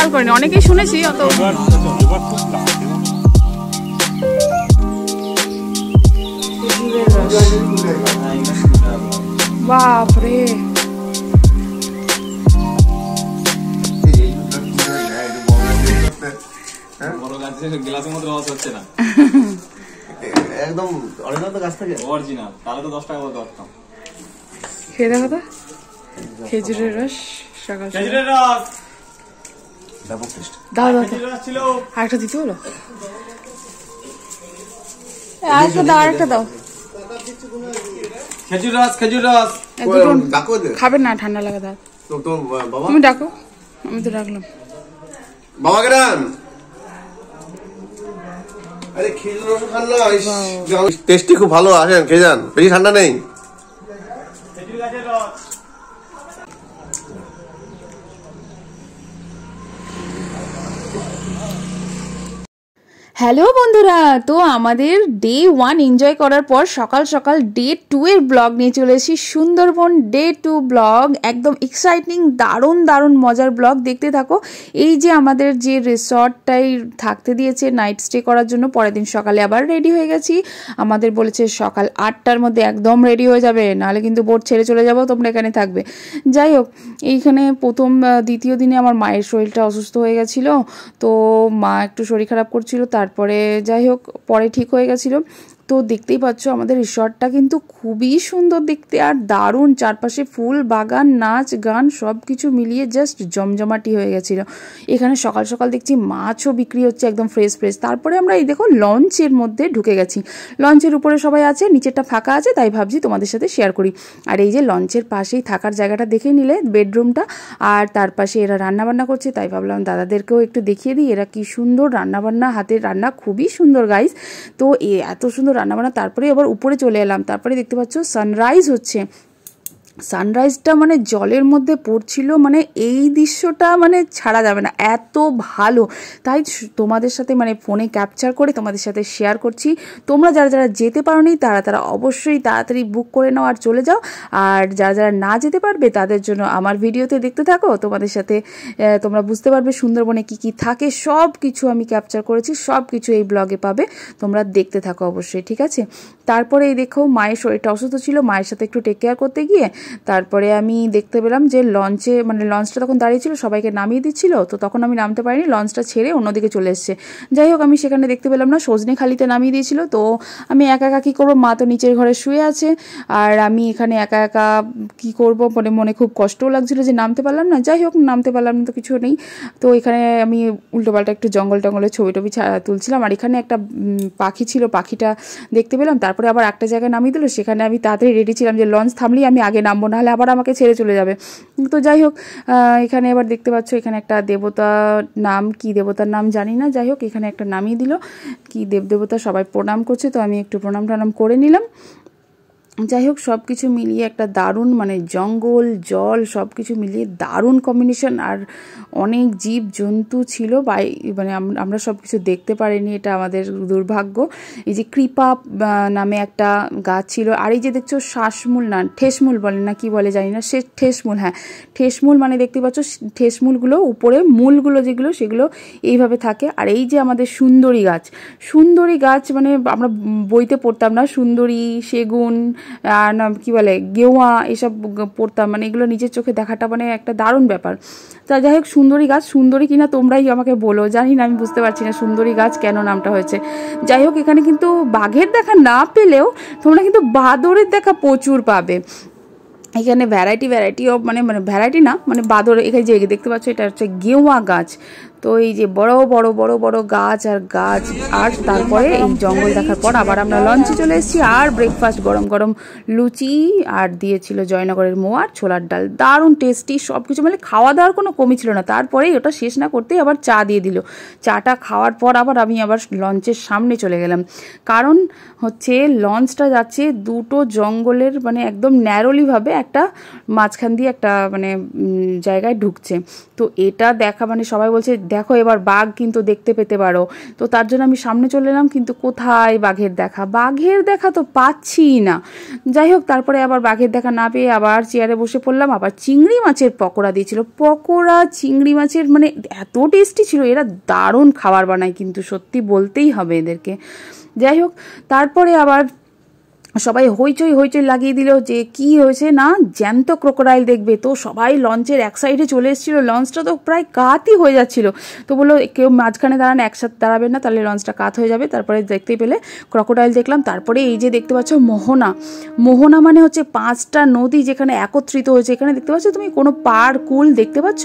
খেয়াল করিনি, অনেকেই শুনেছি অত। বাপরে একদম অরিজিনাল তো গাছ থেকে অরিজিনাল, তাহলে তো 10 টাকা বলতে পারতাম। খেয়ে দেখো তো খেজুরের রস সকাল খেজুরের রস ব্যাপক টেস্ট। দাও দাও খেজুরের রস ছিল। আরেকটা দিতে হলো, আরেকটা দাও, আরেকটা দাও। খেজুর রস, খেজুর রস খাবেন না, ঠান্ডা লাগা। দাও তুমি ডাকো, আমি তো ডাকলাম বাবাকে ডান। আরে খেজুর রস খান না, টেস্টি খুব ভালো। আসেন খেয়ে যান, বেশি ঠান্ডা নেই। খেজুর গাছের রস। হ্যালো বন্ধুরা, তো আমাদের ডে 1 এনজয় করার পর সকাল সকাল ডে 2 এর ব্লগ নিয়ে চলে এসেছি। সুন্দরবন ডে 2 ব্লগ, একদম এক্সাইটিং, দারুণ দারুণ মজার ব্লগ, দেখতে থাকো। এই যে আমাদের যে রিসর্টটাই থাকতে দিয়েছে নাইট স্টে করার জন্য, পরের দিন সকালে আবার রেডি হয়ে গেছি। আমাদের বলেছে সকাল 8টার মধ্যে একদম রেডি হয়ে যাবে, নাহলে কিন্তু বোট ছেড়ে চলে যাবো, তোমরা এখানে থাকবে। যাই হোক, এইখানে দ্বিতীয় দিনে আমার মায়ের শরীরটা অসুস্থ হয়ে গেছিলো, তো মা একটু শরীর খারাপ করছিল, তারপরে যাই হোক পরে ঠিক হয়ে গেছিলো। তো দেখতেই পাচ্ছ আমাদের রিসর্টটা কিন্তু খুবই সুন্দর দেখতে আর দারুণ, চারপাশে ফুল বাগান, নাচ গান সব কিছু মিলিয়ে জাস্ট জমজমাটি হয়ে গেছিলো। এখানে সকাল সকাল দেখছি মাছও বিক্রি হচ্ছে একদম ফ্রেশ ফ্রেশ। তারপরে আমরা এই দেখো লঞ্চের মধ্যে ঢুকে গেছি। লঞ্চের উপরে সবাই আছে, নিচেরটা ফাঁকা আছে, তাই ভাবছি তোমাদের সাথে শেয়ার করি। আর এই যে লঞ্চের পাশেই থাকার জায়গাটা দেখে নিলে, বেডরুমটা, আর তার পাশে এরা রান্নাবান্না করছে, তাই ভাবলাম দাদাদেরকেও একটু দেখিয়ে দিই। এরা কি সুন্দর রান্নাবান্না, হাতের রান্না খুবই সুন্দর গাইস। তো এত সুন্দর রান্নাবান্না। তারপরে আবার উপরে চলে এলাম, তারপরে দেখতে পাচ্ছ সানরাইজ হচ্ছে। সানরাইজটা মানে জলের মধ্যে পড়ছিল, মানে এই দৃশ্যটা মানে ছাড়া যাবে না, এত ভালো। তাই তোমাদের সাথে মানে ফোনে ক্যাপচার করে তোমাদের সাথে শেয়ার করছি। তোমরা যারা যারা যেতে পারোনি তারা অবশ্যই তাড়াতাড়ি বুক করে নাও আর চলে যাও। আর যারা যারা না যেতে পারবে তাদের জন্য আমার ভিডিওতে দেখতে থাকো, তোমাদের সাথে তোমরা বুঝতে পারবে সুন্দরবনে কি কি থাকে। সব কিছু আমি ক্যাপচার করেছি, সব কিছু এই ব্লগে পাবে, তোমরা দেখতে থাকো অবশ্যই, ঠিক আছে। তারপরে এই দেখো মায়ের শরীরটা অসুস্থ ছিল, মায়ের সাথে একটু টেক কেয়ার করতে গিয়ে তারপরে আমি দেখতে পেলাম যে লঞ্চটা তখন দাঁড়িয়ে ছিল, সবাইকে নামিয়ে দিচ্ছিল, তো তখন আমি নামতে পারিনি, লঞ্চটা ছেড়ে অন্যদিকে চলে এসছে। যাই হোক, আমি সেখানে দেখতে পেলাম না, সজনেখালিতে নামিয়ে দিয়েছিল। তো আমি একা একা কী করবো, মা তো নিচের ঘরে শুয়ে আছে, আর আমি এখানে একা একা কী করবো, মনে খুব কষ্টও লাগছিল যে নামতে পারলাম না। যাই হোক, নামতে পারলাম না তো কিছু নেই। তো এখানে আমি উল্টোপাল্টা একটু জঙ্গল টঙ্গলের ছবি টবি তুলছিলাম, আর এখানে একটা পাখি ছিল, পাখিটা দেখতে পেলাম। তারপরে আবার একটা জায়গায় নামিয়ে দিল, সেখানে আমি তাড়াতাড়ি রেডি ছিলাম যে লঞ্চ থামলেই আমি আগে নামবো, নাহলে আবার আমাকে ছেড়ে চলে যাবে। তো যাই হোক, এখানে এবার দেখতে পাচ্ছ এখানে একটা দেবতার নাম জানি না, যাই হোক এখানে একটা নামিয়ে দিল, কি দেবতা সবাই প্রণাম করছে, তো আমি একটু প্রণাম টনাম করে নিলাম। যাই হোক, সব কিছু মিলিয়ে একটা দারুণ, মানে জঙ্গল জল সব কিছু মিলিয়ে দারুণ কম্বিনেশন। আর অনেক জীব জন্তু ছিল, মানে আমরা সব কিছু দেখতে পারিনি, এটা আমাদের দুর্ভাগ্য। এই যে কৃপা নামে একটা গাছ ছিল, আর এই যে দেখছো শ্বাসমূল না ঠেসমূল বলে না কি বলে জানি না, সে ঠেসমূল, হ্যাঁ ঠেসমূল, মানে দেখতে পাচ্ছ ঠেসমূলগুলো উপরে, মূলগুলো যেগুলো সেগুলো এইভাবে থাকে। আর এই যে আমাদের সুন্দরী গাছ, মানে আমরা বইতে পড়তাম না, সুন্দরী, সেগুন আর না কি বলে গেওয়া, এসব পড়তাম, মানে এগুলো নিজের চোখে দেখাটা মানে একটা দারুণ ব্যাপার। তা যাই হোক, সুন্দরী গাছ, সুন্দরী কিনা তোমরাই আমাকে বলো, জানি না, আমি বুঝতে পারছি না সুন্দরী গাছ কেন নামটা হয়েছে। যাই হোক, এখানে কিন্তু বাঘের দেখা না পেলেও তোমরা কিন্তু বাদরের দেখা প্রচুর পাবে। এখানে ভ্যারাইটি অফ, মানে ভ্যারাইটি না, মানে বাদর, এখানে যে দেখতে পাচ্ছ এটা হচ্ছে গেওয়া গাছ। তো এই যে বড় বড় গাছ আর তারপরে এই জঙ্গল দেখার পর আবার আমরা লঞ্চে চলে এসেছি। আর ব্রেকফাস্ট গরম গরম লুচি আর দিয়েছিল জয়নগরের মোয়া আর ছোলার ডাল, দারুণ টেস্টি সব কিছু, মানে খাওয়া দাওয়ার কোনো কমই ছিল না। তারপরে ওটা শেষ না করতেই আবার চা দিয়ে দিল। চাটা খাওয়ার পর আমি আবার লঞ্চের সামনে চলে গেলাম, কারণ হচ্ছে লঞ্চটা যাচ্ছে দুটো জঙ্গলের, মানে একদম ন্যারোলিভাবে একটা মাঝখান দিয়ে একটা মানে জায়গায় ঢুকছে। তো এটা দেখা, মানে সবাই বলছে দেখো এবার বাঘ কিন্তু দেখতে পেতে পারো। তো তার জন্য আমি সামনে চলে এলাম, কিন্তু কোথায় বাঘের দেখা তো পাচ্ছি না। যাই হোক, তারপরে আবার বাঘের দেখা না পেয়ে আবার চেয়ারে বসে পড়লাম। আবার চিংড়ি মাছের পকোড়া দিয়েছিল, পকোড়া চিংড়ি মাছের মানে এত টেস্টি ছিল, এরা দারুণ খাবার বানায় কিন্তু, সত্যি বলতেই হবে এদেরকে। যাই হোক, তারপরে আবার সবাই হইচই লাগিয়ে দিল যে কি হয়েছে না, জ্যান্ত ক্রোকোডাইল দেখবে। তো সবাই লঞ্চের এক সাইডে চলে এসেছিলো, লঞ্চটা তো প্রায় কাতই হয়ে যাচ্ছিল। তো বললো কেউ মাঝখানে দাঁড়ান, একসাথে দাঁড়াবেন না, তাহলে লঞ্চটা কাত হয়ে যাবে। তারপরে দেখতেই পেলে ক্রোকোডাইল দেখলাম। তারপরে এই যে দেখতে পাচ্ছ মোহনা মানে হচ্ছে 5টা নদী যেখানে একত্রিত হয়েছে। এখানে দেখতে পাচ্ছ তুমি কোনো কুল দেখতে পাচ্ছ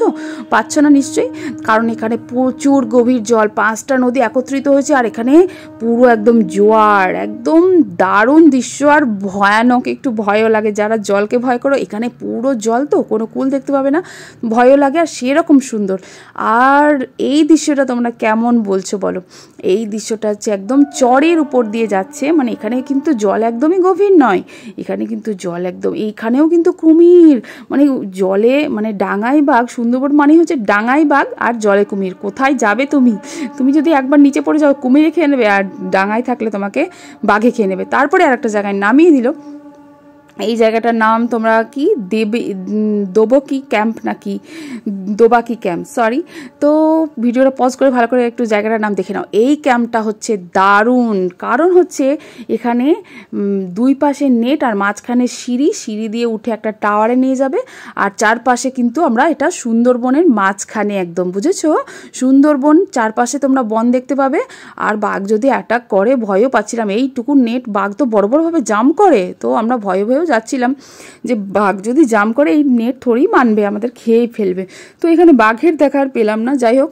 না নিশ্চয়ই, কারণ এখানে প্রচুর গভীর জল, 5টা নদী একত্রিত হয়েছে। আর এখানে পুরো একদম জোয়ার, একদম দারুণ দৃশ্য আর ভয়ানক, একটু ভয়ও লাগে। যারা জলকে ভয় করো, এখানে পুরো জল তো, কোনো কুল দেখতে পাবে না, ভয়ও লাগে, আর সেরকম সুন্দর। আর এই দৃশ্যটা তোমরা কেমন বলছো বলো? এই দৃশ্যটা হচ্ছে একদম চরের উপর দিয়ে যাচ্ছে, মানে এখানে কিন্তু জল একদমই গভীর নয়, এখানে কিন্তু জল একদম, এইখানেও কিন্তু কুমির, মানে জলে মানে ডাঙায় বাঘ। সুন্দরবন মানে হচ্ছে ডাঙায় বাঘ আর জলে কুমির। কোথায় যাবে তুমি যদি একবার নিচে পড়ে যাও, কুমিরে খেয়ে নেবে, আর ডাঙায় থাকলে তোমাকে বাঘে খেয়ে নেবে। তারপরে আর একটা জায়গায় নামিয়ে দিল। এই জায়গাটার নাম তোমরা কি দোবাকি ক্যাম্প, সরি। তো ভিডিওটা পজ করে ভালো করে একটু জায়গাটার নাম দেখে নাও। এই ক্যাম্পটা হচ্ছে দারুণ, কারণ হচ্ছে এখানে 2 পাশে নেট আর মাঝখানে সিঁড়ি দিয়ে উঠে একটা টাওয়ারে নিয়ে যাবে। আর চারপাশে কিন্তু আমরা এটা সুন্দরবনের মাঝখানে একদম, বুঝেছো? সুন্দরবন চারপাশে তোমরা বন দেখতে পাবে। আর বাঘ যদি অ্যাটাক করে, ভয়ও পাচ্ছিলাম, এইটুকু নেট, বাঘ তো বড়ভাবে জাম্প করে, তো আমরা ভয়েও যাচ্ছিলাম যে বাঘ যদি জাম্প করে এই নেট থোড়ি মানবে, আমাদের খেয়েই ফেলবে। তো এখানে বাঘের দেখা আর পেলাম না। যাই হোক,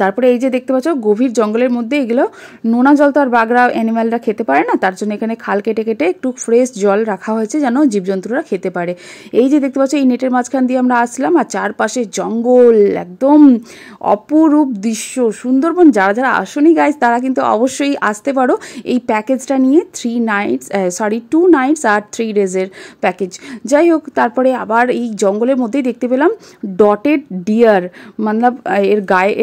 তারপরে এই যে দেখতে পাচ্ছ গভীর জঙ্গলের মধ্যে, এগুলো নোনা জল তো আর বাঘরা অ্যানিম্যালরা খেতে পারে না, তার জন্য এখানে খাল কেটে একটু ফ্রেশ জল রাখা হয়েছে যেন জীবজন্তুরা খেতে পারে। এই যে দেখতে পাচ্ছ এই নেটের মাঝখান দিয়ে আমরা আসলাম, আর চারপাশে জঙ্গল, একদম অপরূপ দৃশ্য। সুন্দরবন যারা আসনি গাইজ, তারা কিন্তু অবশ্যই আসতে পারো এই প্যাকেজটা নিয়ে, 2 নাইটস আর 3 ডেজের প্যাকেজ। যাই হোক, তারপরে আবার এই জঙ্গলের মধ্যেই দেখতে পেলাম ডটেড ডিয়ার, মতলব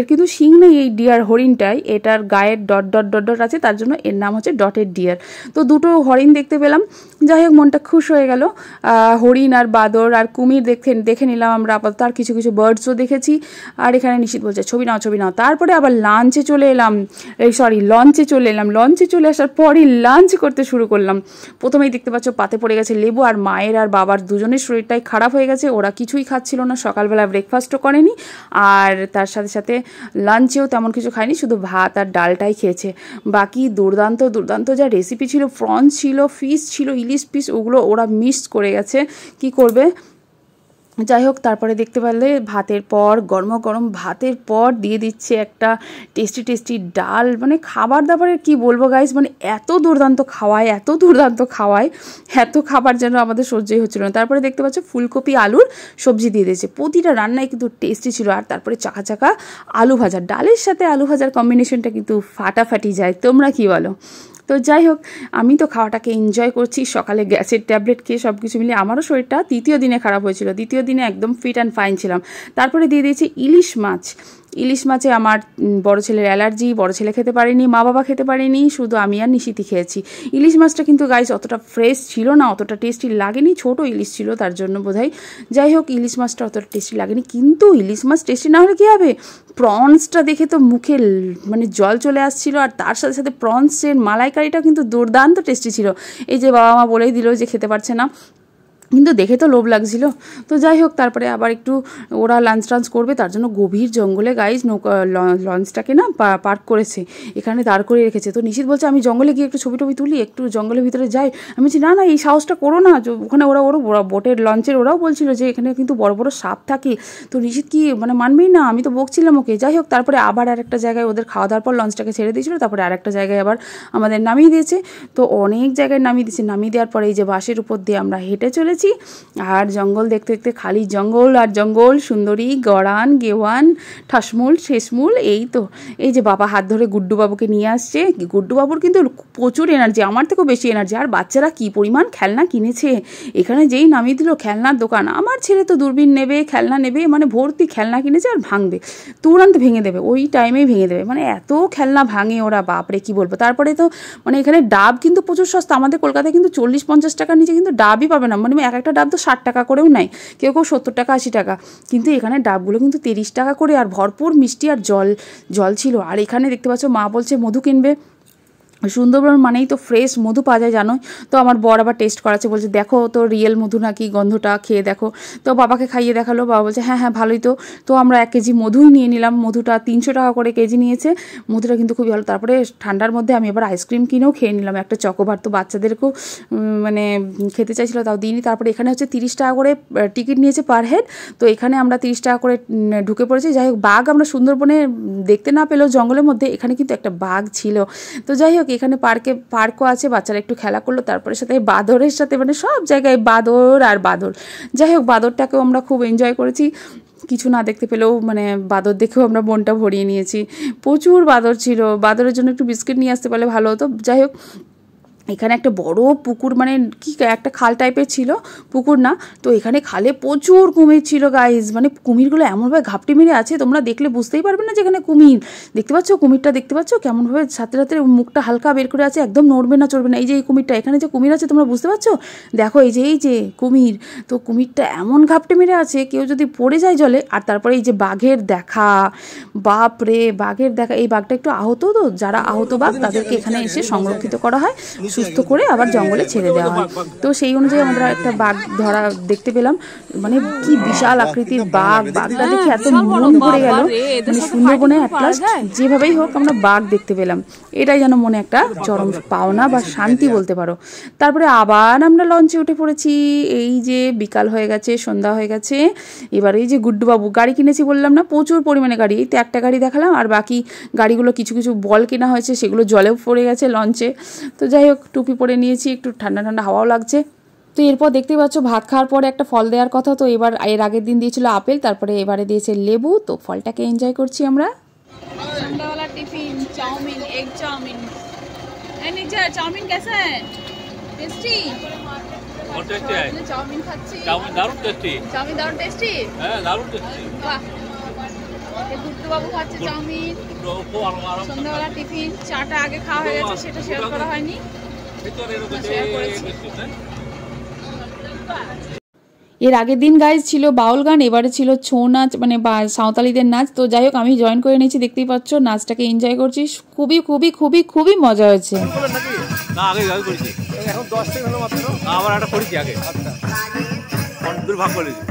এর কিন্তু শিং নেই এই ডিয়ার হরিণটাই, এটার গায়ের ডট আছে, তার জন্য এর নাম হচ্ছে ডটেড ডিয়ার। তো 2টো হরিণ দেখতে পেলাম। যাই হোক, মনটা খুশ হয়ে গেল। হরিণ আর বাদর আর কুমির দেখে নিলাম আমরা, আপাতত আর কিছু বার্ডসও দেখেছি। আর এখানে নিশিত বলছে ছবি নাও। তারপরে আবার লঞ্চে চলে এলাম। লঞ্চে চলে আসার পরই লাঞ্চ করতে শুরু করলাম। প্রথমেই দেখতে পাচ্ছ পাতে পড়ে গেছে লেবু, আর মায়ের আর বাবার দুজনের শরীরটাই খারাপ হয়ে গেছে, ওরা কিছুই খাচ্ছিল না, সকালবেলা ব্রেকফাস্টও করেনি, আর তার সাথে লাঞ্চেও তেমন কিছু খায়নি, শুধু ভাত আর ডালটাই খেয়েছে। বাকি দুর্দান্ত যা রেসিপি ছিল, প্রনস ছিল, ফিশ ছিল, ইলিশ পিস, ওগুলো ওরা মিস করে গেছে, কি করবে। যাই হোক, তারপরে দেখতে পারলে গরম ভাতের পর দিয়ে দিচ্ছে একটা টেস্টি ডাল। মানে খাবার দাবারের কি বলবো গাইস, মানে এত দুর্দান্ত খাওয়ায়, এত খাবার যেন আমাদের সহ্যই হচ্ছিল না। তারপরে দেখতে পাচ্ছ ফুলকপি আলুর সবজি দিয়ে দিয়েছে, প্রতিটা রান্নায় কিন্তু টেস্টি ছিল। আর তারপরে চাকা আলু ভাজা, ডালের সাথে আলু ভাজার কম্বিনেশনটা কিন্তু ফাটাফাটি যায়, তোমরা কি বলো? তো যাই হোক, আমি তো খাওয়াটাকে এনজয় করছি। সকালে গ্যাসের ট্যাবলেট খেয়ে সব কিছু মিলিয়ে আমারও শরীরটা 3য় দিনে খারাপ হয়েছিল, 2য় দিনে একদম ফিট অ্যান্ড ফাইন ছিলাম। তারপরে দিয়ে দিয়েছি ইলিশ মাছে আমার বড় ছেলের অ্যালার্জি, বড় ছেলে খেতে পারেনি, মা বাবা খেতে পারেনি, শুধু আমি আর নিশিতি খেয়েছি। ইলিশ মাছটা কিন্তু গাইস অতটা ফ্রেশ ছিল না, অতটা টেস্টি লাগেনি, ছোট ইলিশ ছিল তার জন্য বোধহয়। যাই হোক, ইলিশ মাছটা অতটা টেস্টি লাগেনি, কিন্তু ইলিশ মাছ টেস্টি না হলে কী হবে, প্রনসটা দেখে তো মুখে মানে জল চলে আসছিল। আর তার সাথে প্রনসের মালাইকারিটাও কিন্তু দুর্দান্ত টেস্টি ছিল। এই যে বাবা মা বলেই দিল যে খেতে পারছে না, কিন্তু দেখে তো লোভ লাগছিল। তো যাই হোক, তারপরে আবার একটু ওরা লাঞ্চ করবে, তার জন্য গভীর জঙ্গলে গাইজ লঞ্চটাকে না পার্ক করেছে, এখানে দাঁড় করে রেখেছে। তো নিশিত বলছে আমি জঙ্গলে গিয়ে একটু ছবি তুলি, একটু জঙ্গলের ভিতরে যাই। আমি বলছি না এই সাহসটা করো না, ওখানে ওরা বোটের লঞ্চের ওরাও বলছিল যে এখানে কিন্তু বড় সাপ থাকে। তো নিশিত কি মানে মানবেই না, আমি তো বকছিলাম ওকে। যাই হোক, তারপরে আবার আরেকটা জায়গায় ওদের খাওয়া দাওয়ার পর লঞ্চটাকে ছেড়ে দিয়েছিল, তারপরে আরেকটা জায়গায় আবার আমাদের নামিয়ে দিয়েছে। তো অনেক জায়গায় নামিয়ে দেওয়ার পরে এই যে বাসের উপর দিয়ে আমরা হেঁটে চলেছি। পড়েছি। আর জঙ্গল দেখতে দেখতে খালি জঙ্গল আর জঙ্গল, সুন্দরী, গড়ান, গেওয়ান, ঠাসমুল, শেষমুল, এই তো। এই যে বাবা হাত ধরে গুড্ডু বাবুকে নিয়ে আসছে। গুড্ডু বাবুর কিন্তু প্রচুর এনার্জি, আমার থেকেও বেশি এনার্জি। আর বাচ্চারা কি পরিমাণ খেলনা কিনেছে এখানে, যেই নামিয়ে দিল খেলনার দোকান। আমার ছেলে তো দূরবীন নেবে, খেলনা নেবে, মানে ভর্তি খেলনা কিনেছে আর ভাঙবে, তুরন্ত ভেঙে দেবে, ওই টাইমেই ভেঙে দেবে, মানে এত খেলনা ভাঙে ওরা, বাপরে কি বলবো। তারপরে তো মানে এখানে ডাব কিন্তু প্রচুর সস্তা, আমাদের কলকাতায় কিন্তু 40-50 টাকার নিচে কিন্তু ডাবই পাবে না, মানে এক একটা ডাব তো 60 টাকা করেও নেয়, কেউ কেউ 70 টাকা 80 টাকা, কিন্তু এখানে ডাবগুলো কিন্তু 30 টাকা করে, আর ভরপুর মিষ্টি আর জল ছিল। আর এখানে দেখতে পাচ্ছ মা বলছে মধু কিনবে, সুন্দরবন মানেই তো ফ্রেশ মধু পাওয়া যায় জানো। তো আমার বর আবার টেস্ট করাচ্ছে, বলছে দেখো তো রিয়েল মধু নাকি, গন্ধটা খেয়ে দেখো। তো বাবাকে খাইয়ে দেখালো, বাবা বলছে হ্যাঁ হ্যাঁ ভালোই তো। তো আমরা 1 কেজি মধুই নিয়ে নিলাম, মধুটা 300 টাকা করে কেজি নিয়েছে, মধুটা কিন্তু খুবই ভালো। তারপরে ঠান্ডার মধ্যে আমি আবার আইসক্রিম কিনেও খেয়ে নিলাম, একটা চকোবার, তো বাচ্চাদেরকেও মানে খেতে চাইছিলো তাও দিইনি। তারপরে এখানে হচ্ছে 30 টাকা করে টিকিট নিয়েছে পার হেড, তো এখানে আমরা 30 টাকা করে ঢুকে পড়েছি। যাই হোক, বাঘ আমরা সুন্দরবনে দেখতে না পেলেও জঙ্গলের মধ্যে এখানে কিন্তু একটা বাঘ ছিল। তো যাই হোক, এখানে পার্কও আছে, বাচ্চারা একটু খেলা করলো। তারপরে সাথে বাঁদরের সাথে, মানে সব জায়গায় বাঁদর আর বাঁদর। যাই হোক, বাঁদরটাকেও আমরা খুব এনজয় করেছি, কিছু না দেখতে পেলেও মানে বাঁদর দেখেও আমরা মনটা ভরিয়ে নিয়েছি। প্রচুর বাঁদর ছিল, বাঁদরের জন্য একটু বিস্কিট নিয়ে আসতে পারলে ভালো হতো। যাই হোক, এখানে একটা বড় পুকুর, মানে কি একটা খাল টাইপের ছিল, পুকুর না, তো এখানে খালে প্রচুর কুমির ছিল গাইজ, মানে কুমিরগুলো এমনভাবে ঘাপটি মেরে আছে, তোমরা দেখলে বুঝতেই পারবে না যে এখানে কুমির। দেখতে পাচ্ছ কুমিরটা, দেখতে পাচ্ছ কেমনভাবে সাথে সাথে মুখটা হালকা বের করে আছে, একদম নড়বে না চড়বে না। এই যে এই কুমিরটা, এখানে যে কুমির আছে তোমরা বুঝতে পারছো, দেখো এই যে কুমির, তো কুমিরটা এমন ঘাপটি মেরে আছে, কেউ যদি পড়ে যায় জলে। আর তারপরে এই যে বাঘের দেখা, বাপ রে বাঘের দেখা, এই বাঘটা একটু আহত, তো যারা আহত বাঘ তাদেরকে এখানে এসে সংরক্ষিত করা হয়, সুস্থ করে আবার জঙ্গলে ছেড়ে দেওয়া হয়। তো সেই অনুযায়ী আমরা একটা বাঘ ধরা দেখতে পেলাম, মানে কি বিশাল আকৃতির বাঘ, বাঘটা দেখে এত মন ভরে গেল, মানে সুন্দরবনে অ্যাট লাস্ট যেভাবেই হোক আমরা বাঘ দেখতে পেলাম, এটাই যেন মনে একটা চরম পাওনা বা শান্তি বলতে পারো। তারপরে আবার আমরা লঞ্চে উঠে পড়েছি, এই যে বিকাল হয়ে গেছে, সন্ধ্যা হয়ে গেছে। এবার এই যে গুড্ডুবাবু গাড়ি কিনেছি বললাম না, প্রচুর পরিমাণে গাড়ি, এই তো একটা গাড়ি দেখালাম, আর বাকি গাড়িগুলো কিছু কিছু বল কেনা হয়েছে, সেগুলো জলেও পড়ে গেছে লঞ্চে। তো যাই হোক, টুপি পরে নিয়েছি, একটু ঠান্ডা ঠান্ডা হাওয়াও লাগছে। তো এরপর দেখতেই পাচ্ছ ভাত খাওয়ার পরে একটা ফল দেওয়ার কথা, তো এবার এর আগের দিন দিয়েছিল আপেল, তারপরে এবারে দিয়েছে লেবু, তো ফলটাকে এনজয় করছি আমরা। সন্ধ্যাবেলা tiffin chowmein, egg chowmein. Chowmein कैसा है? টেস্টি? बहुत टेस्टी है। চাউমিন খাচ্ছি, चाउमीन दारुण टेस्टी। চাউমিন দারুণ টেস্টি। হ্যাঁ দারুণ টেস্টি। বাহ, গুড্ডু বাবু খাচ্ছে চাউমিন। সন্ধ্যাবেলা টিফিন, চাটা আগে খাওয়া হয়ে গেছে, সেটা শেয়ার করা হয়নি, শেয়ার করেছি। এর আগের দিন গাইজ ছিল বাউল গান, এবারে ছিল ছৌ নাচ, মানে সাঁওতালিদের নাচ। তো যাই হোক, আমি জয়েন করে নিয়েছি, দেখতেই পাচ্ছ নাচটাকে এনজয় করছি, খুবই খুবই খুবই খুবই মজা হয়েছে। না আগে করেছি, এখন 10 থেকে হলো মাত্র, আবার একটা করেছি আগে। আচ্ছা, দুর্ভাগ্য করেছি।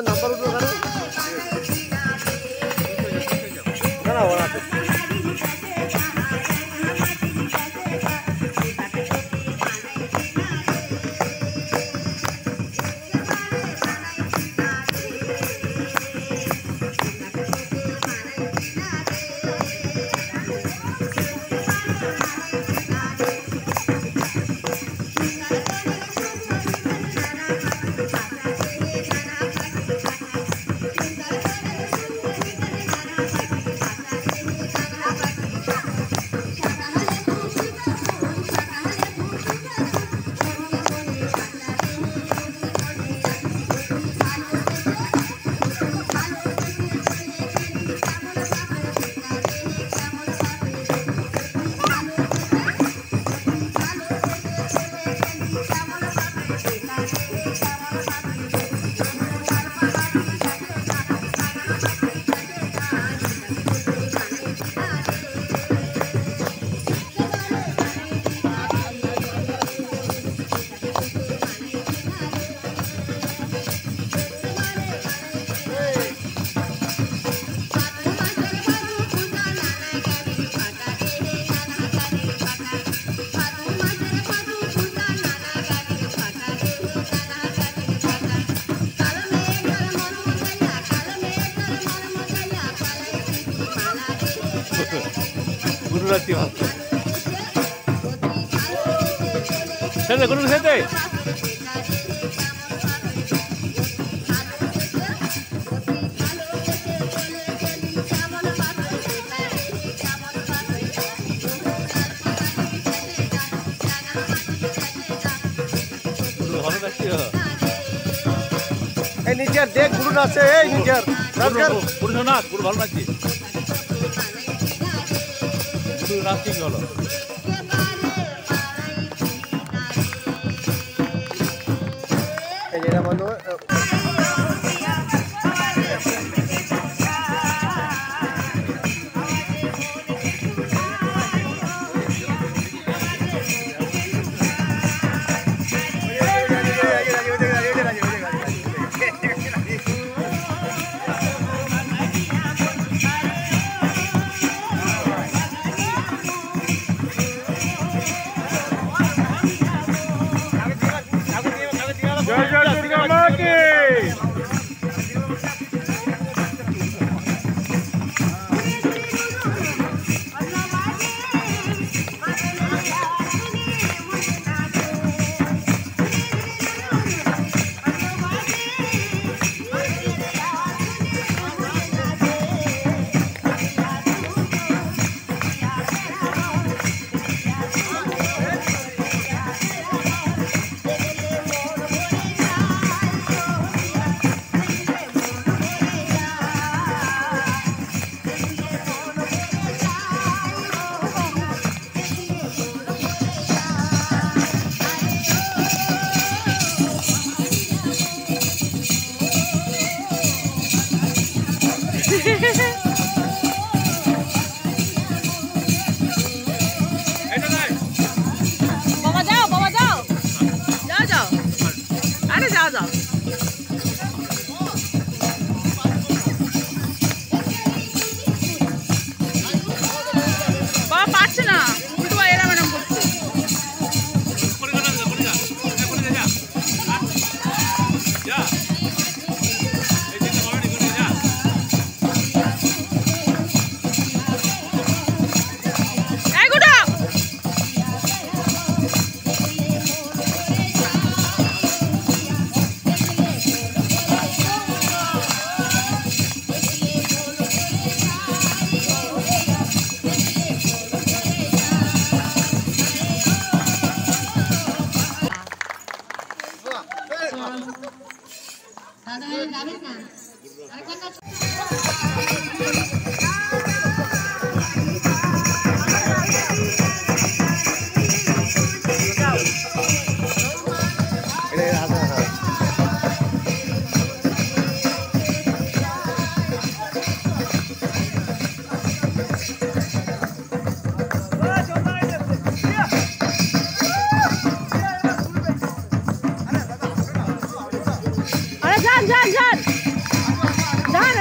নাম্বার উঠলো না গুরু রাত্রি ভাবতো খেতে গুরু খেতে ভালো রাত্রি এই নিচের দেখ গুরু নাচে এই নিচের গুরু নাচ গুরু ভালো নাচছি গুরু নাচ ঠিক হলো এই যেটা বলো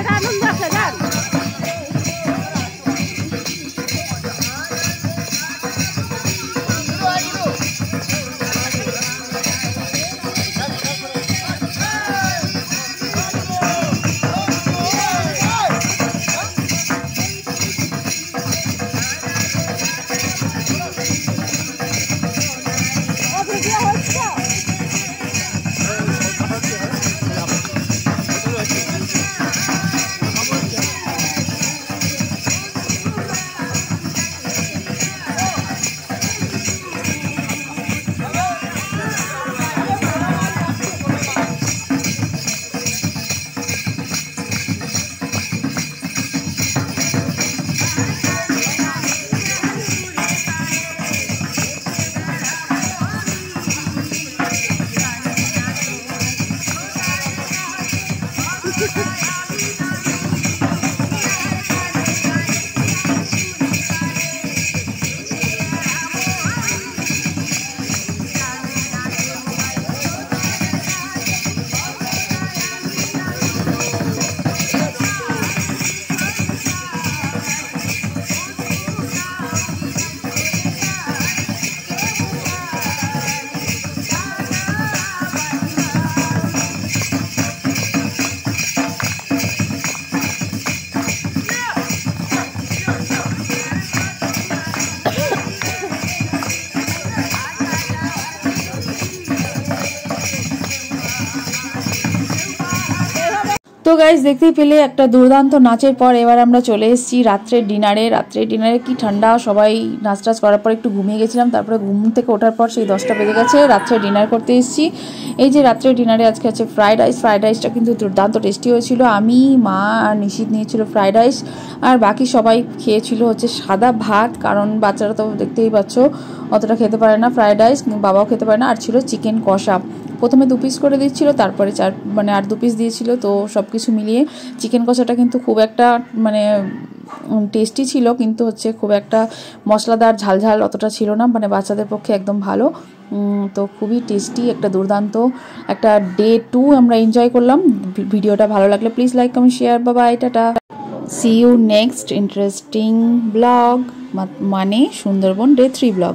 যান তো গাইজ দেখতেই পেলে একটা দুর্দান্ত নাচের পর এবার আমরা চলে এসেছি রাত্রের ডিনারে কি ঠান্ডা, সবাই নাচ টাচ করার পর একটু ঘুমিয়ে গেছিলাম, তারপরে ঘুম থেকে ওঠার পর সেই 10টা বেজে গেছে, রাত্রে ডিনার করতে এসেছি। এই যে রাত্রের ডিনারে আজকে আছে ফ্রাইড রাইসটা কিন্তু দুর্দান্ত টেস্টি হয়েছিল। আমি, মা আর নিশিত নিয়েছিল ফ্রাইড রাইস, আর বাকি সবাই খেয়েছিল হচ্ছে সাদা ভাত, কারণ বাচ্চারা তো দেখতেই পাচ্ছ অতটা খেতে পারে না ফ্রাইড রাইস, বাবাও খেতে পারে না। আর ছিল চিকেন কষা, প্রথমে 2 পিস করে দিচ্ছিল, তারপরে 8 2 পিস দিয়েছিল। তো সব কিছু মিলিয়ে চিকেন কষাটা কিন্তু খুব একটা টেস্টি ছিল, কিন্তু হচ্ছে খুব একটা মশলাদার ঝালঝাল অতটা ছিল না, বাচ্চাদের পক্ষে একদম ভালো। তো খুবই টেস্টি একটা দুর্দান্ত একটা ডে 2 আমরা এনজয় করলাম। ভিডিওটা ভালো লাগলে please like comment share, bye tata, see you next interesting blog, মানে সুন্দরবন ডে 3 ব্লগ।